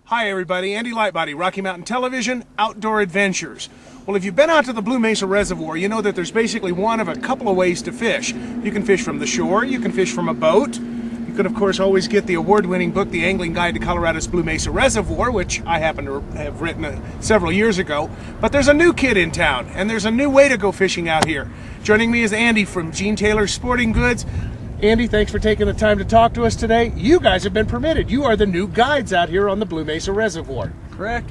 Hi everybody, Andy Lightbody, Rocky Mountain Television, Outdoor Adventures. Well, if you've been out to the Blue Mesa Reservoir, you know that there's basically one of a couple of ways to fish. You can fish from the shore, you can fish from a boat. You can, of course, always get the award-winning book, The Angling Guide to Colorado's Blue Mesa Reservoir, which I happen to have written several years ago. But there's a new kid in town, and there's a new way to go fishing out here. Joining me is Andy from Gene Taylor's Sporting Goods. Andy, thanks for taking the time to talk to us today. You guys have been permitted. You are the new guides out here on the Blue Mesa Reservoir. Correct.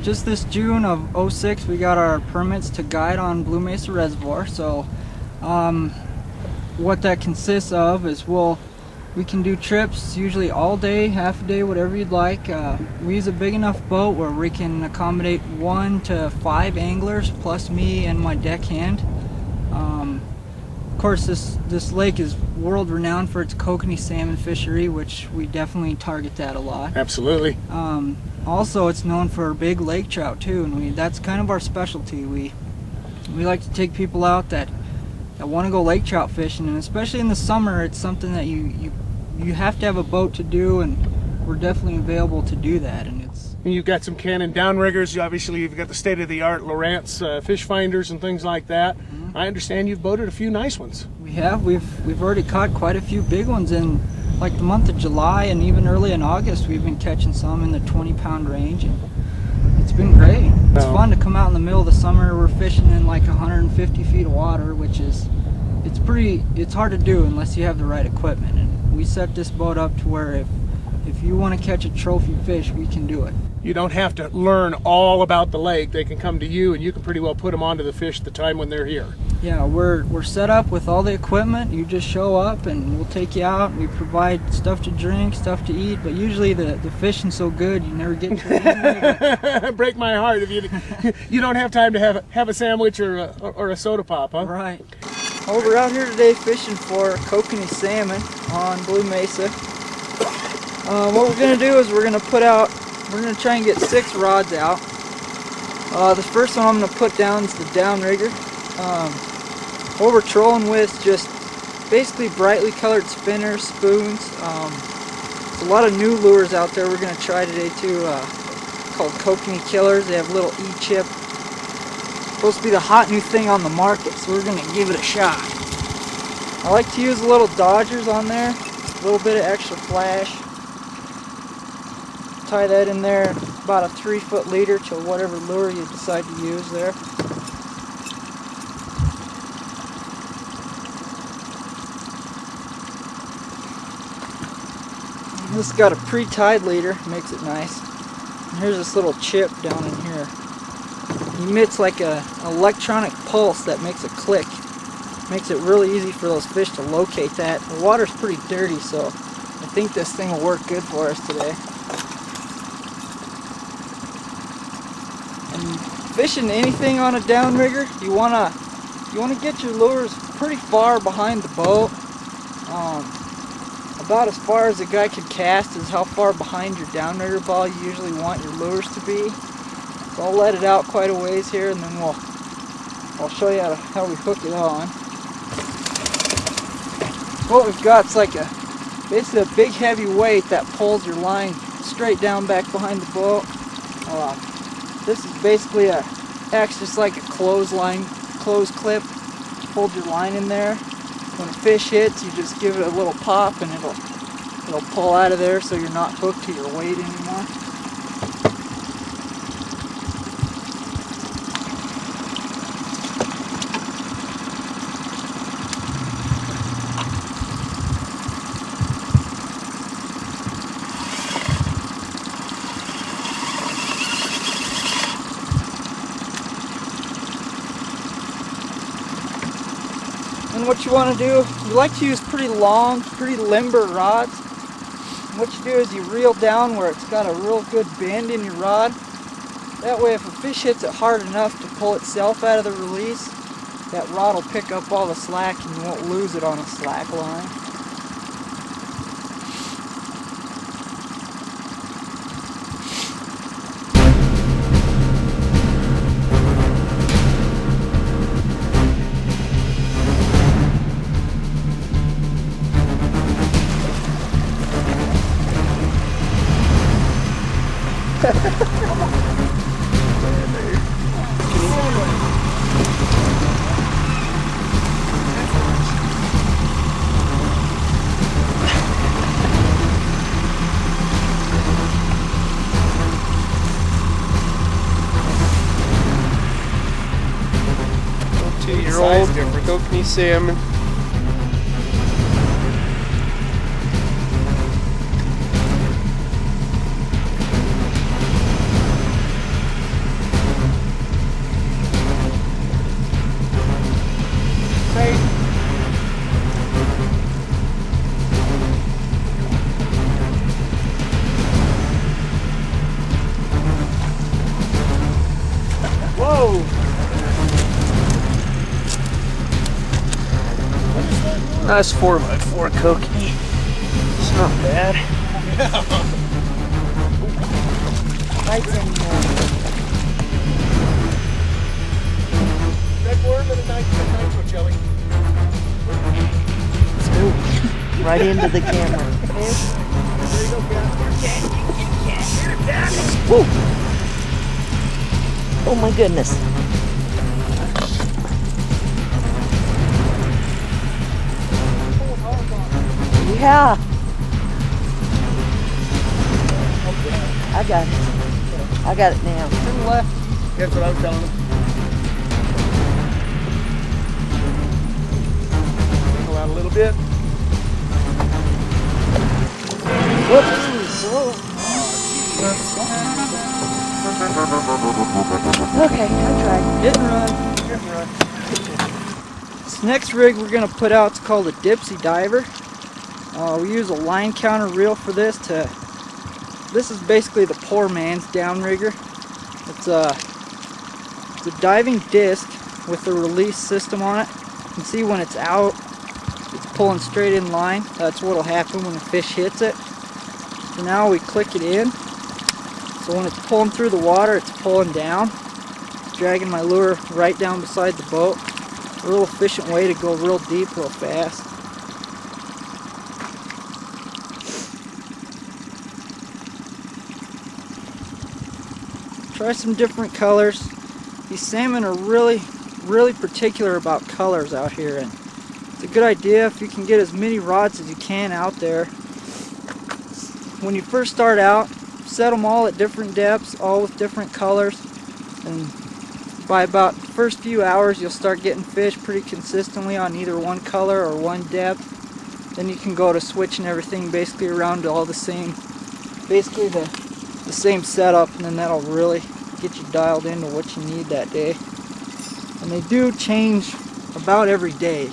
Just this June of '06, we got our permits to guide on Blue Mesa Reservoir. So what that consists of is we can do trips usually all day, half a day, whatever you'd like. We use a big enough boat where we can accommodate 1 to 5 anglers plus me and my deckhand. Of course, this lake is world-renowned for its kokanee salmon fishery, which we definitely target that a lot. Absolutely. Also, it's known for big lake trout too, and that's kind of our specialty. We like to take people out that want to go lake trout fishing, and especially in the summer, it's something that you have to have a boat to do, and we're definitely available to do that. And you've got some Cannon downriggers. Obviously, you've got the state-of-the-art Lowrance fish finders and things like that. Mm-hmm. I understand you've boated a few nice ones. We have. We've already caught quite a few big ones in like the month of July, and even early in August we've been catching some in the 20-pound range, and it's been great. It's fun to come out in the middle of the summer. We're fishing in like 150 feet of water, which is it's hard to do unless you have the right equipment. And we set this boat up to where if you want to catch a trophy fish, we can do it. You don't have to learn all about the lake. They can come to you, and you can pretty well put them onto the fish at the time when they're here. Yeah, we're set up with all the equipment. You just show up, and we'll take you out. We provide stuff to drink, stuff to eat, but usually the fishing's so good you never get to eat. Break my heart if you don't have time to have a sandwich or a soda pop, huh? Right. Well, we're out here today fishing for kokanee salmon on Blue Mesa. What we're going to do is we're going to try and get 6 rods out. The first one I'm going to put down is the downrigger. What we're trolling with is just basically brightly colored spinners, spoons. There's a lot of new lures out there we're going to try today too, called kokanee killers. They have a little E-chip. Supposed to be the hot new thing on the market, so we're going to give it a shot. I like to use little dodgers on there, a little bit of extra flash. Tie that in there, about a 3-foot leader to whatever lure you decide to use there. This has got a pre-tied leader, makes it nice. And here's this little chip down in here. It emits like an electronic pulse that makes a click. Makes it really easy for those fish to locate that. The water's pretty dirty, so I think this thing will work good for us today. Fishing anything on a downrigger, you wanna get your lures pretty far behind the boat. About as far as a guy can cast is how far behind your downrigger ball you usually want your lures to be. So I'll let it out quite a ways here, and then I'll show you how we hook it on. What we've got is like basically a big heavy weight that pulls your line straight down back behind the boat. This is basically acts just like a close clip. Hold your line in there. When a fish hits, you just give it a little pop, and it'll pull out of there, so you're not hooked to your weight anymore. And what you want to do, you like to use pretty long, pretty limber rods. And what you do is you reel down where it's got a real good bend in your rod. That way if a fish hits it hard enough to pull itself out of the release, that rod will pick up all the slack and you won't lose it on a slack line. Two-year-old kokanee salmon. Whoa! Nice 4x4 kokanee. It's not bad. Bites anymore. Red worm and a nitro jelly. Right into the camera. There you go, Cat. Whoa! Oh my goodness. Yeah. I got it. I got it now. To the left. That's what I was telling him. Pull out a little bit. Okay, I tried. Hit and run. Hit and run. This next rig we're going to put out is called a Dipsy Diver. We use a line counter reel for this. This is basically the poor man's downrigger. It's a diving disc with a release system on it. You can see when it's out, it's pulling straight in line. That's what will happen when the fish hits it. So now we click it in. So when it's pulling through the water, it's pulling down, dragging my lure right down beside the boat. A real efficient way to go real deep, real fast. Try some different colors. These salmon are really particular about colors out here, and it's a good idea if you can get as many rods as you can out there. When you first start out, set them all at different depths, all with different colors, and by about the first few hours you'll start getting fish pretty consistently on either one color or one depth. Then you can go to switching everything basically around to all the same, basically the same setup, and then that'll really get you dialed into what you need that day. And they do change about every day.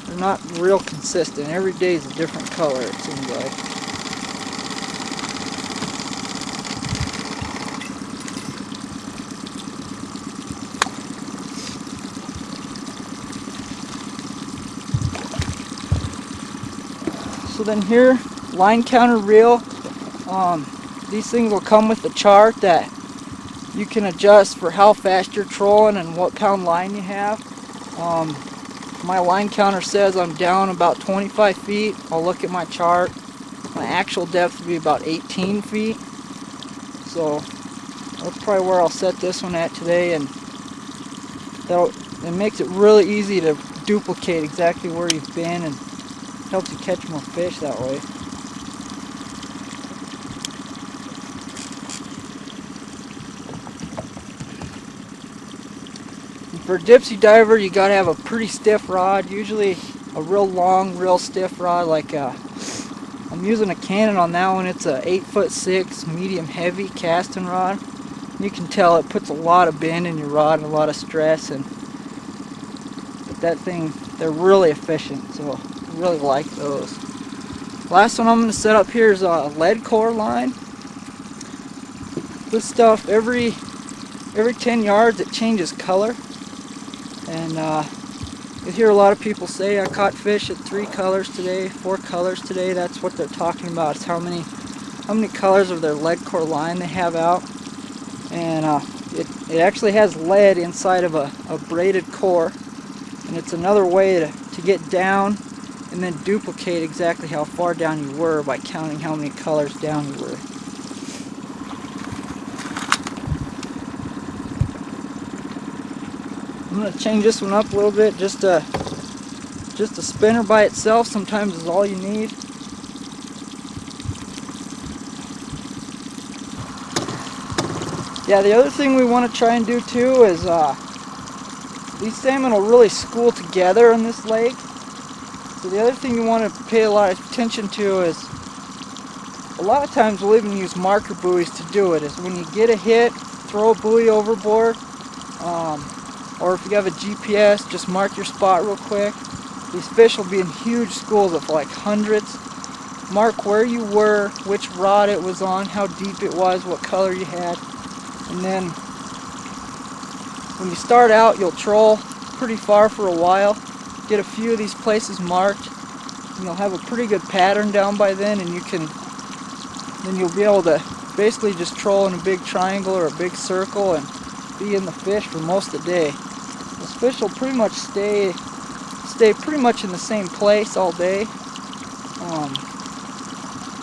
They're not real consistent. Every day is a different color, it seems like. So then here, line counter reel. These things will come with a chart that you can adjust for how fast you're trolling and what pound line you have. My line counter says I'm down about 25 feet. I'll look at my chart. My actual depth will be about 18 feet. So that's probably where I'll set this one at today, and it makes it really easy to duplicate exactly where you've been, and helps you catch more fish that way. For a Dipsy Diver, you gotta have a pretty stiff rod, usually a real long, real stiff rod. Like I'm using a Canon on that one. It's a 8'6" medium heavy casting rod. You can tell it puts a lot of bend in your rod and a lot of stress, but that thing, they're really efficient, so I really like those. Last one I'm going to set up here is a lead core line. This stuff, every 10 yards it changes color. And you hear a lot of people say, I caught fish at 3 colors today, 4 colors today. That's what they're talking about, is how many colors of their lead core line they have out. And it actually has lead inside of a braided core. And it's another way to get down and then duplicate exactly how far down you were by counting how many colors down you were. I'm gonna change this one up a little bit. Just a spinner by itself sometimes is all you need. Yeah, the other thing we want to try and do too is these salmon will really school together in this lake. So the other thing you want to pay a lot of attention to is, a lot of times we'll even use marker buoys to do it, is when you get a hit, throw a buoy overboard, or if you have a GPS, just mark your spot real quick. These fish will be in huge schools of like hundreds. Mark where you were, which rod it was on, how deep it was, what color you had. And then when you start out, you'll troll pretty far for a while, get a few of these places marked, and you'll have a pretty good pattern down by then, and then you'll be able to basically just troll in a big triangle or a big circle and be in the fish for most of the day. Those fish will pretty much stay pretty much in the same place all day.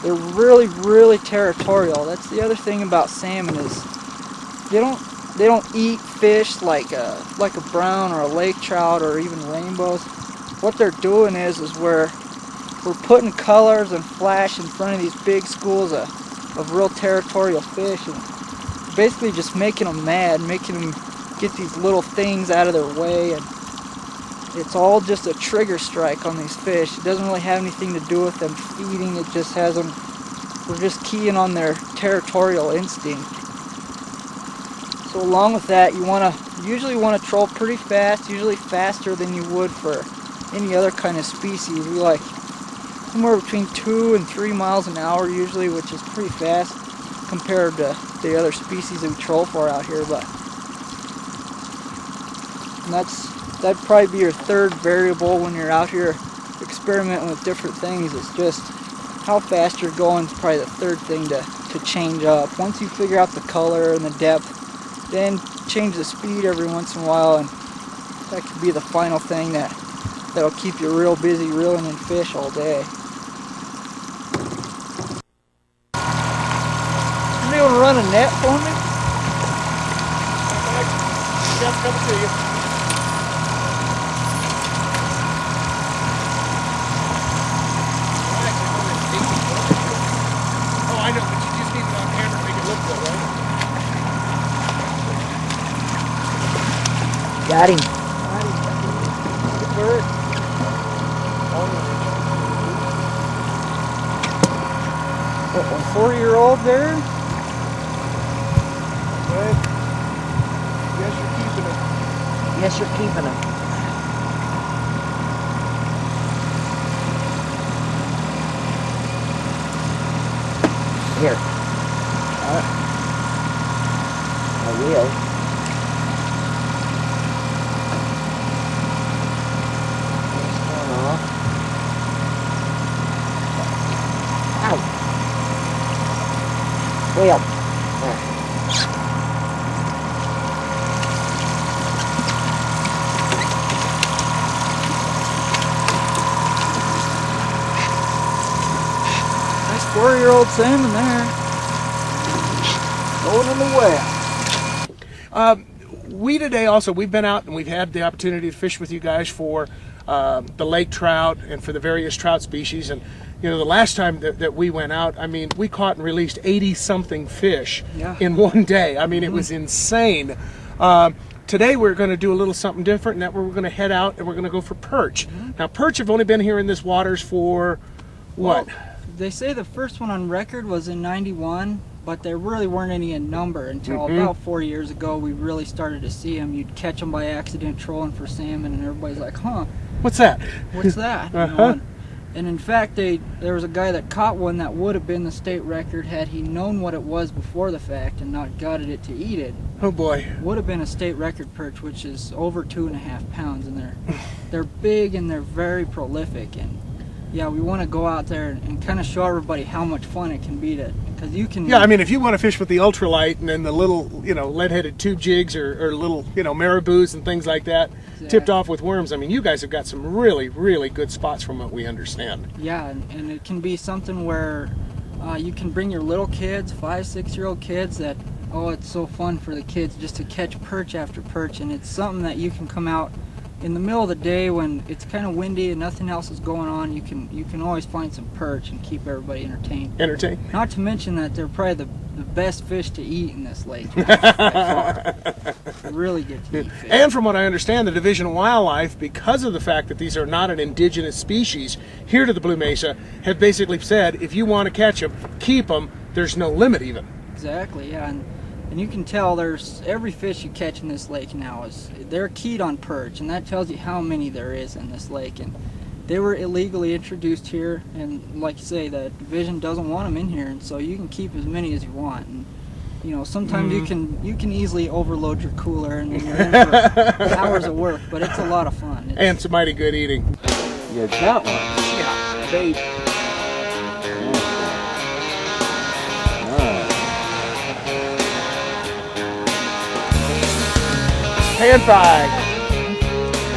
They're really, really territorial. That's the other thing about salmon, is they don't eat fish like a brown or a lake trout or even rainbows. What they're doing is we're putting colors and flash in front of these big schools of real territorial fish, and basically just making them mad, making them get these little things out of their way, and it's all just a trigger strike on these fish. It doesn't really have anything to do with them feeding. It just has them, we're just keying on their territorial instinct. So along with that, you usually want to troll pretty fast, usually faster than you would for any other kind of species. We like somewhere between 2 and 3 miles an hour usually, which is pretty fast compared to the other species that we troll for out here. But that'd probably be your third variable when you're out here experimenting with different things. It's just how fast you're going is probably the third thing to change up. Once you figure out the color and the depth, then change the speed every once in a while, and that could be the final thing that'll keep you real busy reeling in fish all day. You able to run a net for me? Jeff's coming to you. Oh, I know, but you just need it on camera to make it look good, right? Got him. Good bird. A 4-year-old there. Good. Yes, you're keeping it. Yes, you're keeping him. Here. I will. What's going on? Ow. Well. There. Nice 4-year-old salmon there. Going in the well. We today also, we've been out and we've had the opportunity to fish with you guys for the lake trout and for the various trout species. And you know, the last time that we went out, I mean, we caught and released 80-something fish in one day. I mean, it was insane. Today we're going to do a little something different, and that we're going to head out and we're going to go for perch. Now, perch have only been here in this waters for what? Well, they say the first one on record was in '91, but there really weren't any in number until about 4 years ago. We really started to see them. You'd catch them by accident trolling for salmon, and everybody's like, huh, What's that? what's that? You know, and in fact, there was a guy that caught one that would have been the state record had he known what it was before the fact and not gutted it to eat it. Oh boy. Would have been a state record perch, which is over 2.5 pounds, and they're big and they're very prolific. And yeah, we want to go out there and kind of show everybody how much fun it can be because you can. Yeah, I mean, if you want to fish with the ultralight and then the little, you know, lead-headed tube jigs or little, you know, marabous and things like that, tipped off with worms, I mean, you guys have got some really, really good spots from what we understand. Yeah, and it can be something where you can bring your little kids, 5-6-year-old kids that Oh, it's so fun for the kids just to catch perch after perch, and it's something that you can come out in the middle of the day when it's kind of windy and nothing else is going on. You can always find some perch and keep everybody entertained. Not to mention that they're probably the best fish to eat in this lake. By far. Really good to eat fish. And from what I understand, the Division of Wildlife, because of the fact that these are not an indigenous species here to the Blue Mesa, have basically said if you want to catch them, keep them. There's no limit even. Exactly, yeah. And you can tell there's every fish you catch in this lake now they're keyed on perch, and that tells you how many there is in this lake. And they were illegally introduced here, and like you say, the division doesn't want them in here, and so you can keep as many as you want. And you know, sometimes you can easily overload your cooler, and then you're in for hours of work, but it's a lot of fun. And some mighty good eating. You got one. Yeah, babe. Pan fried.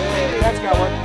Hey, that's got one.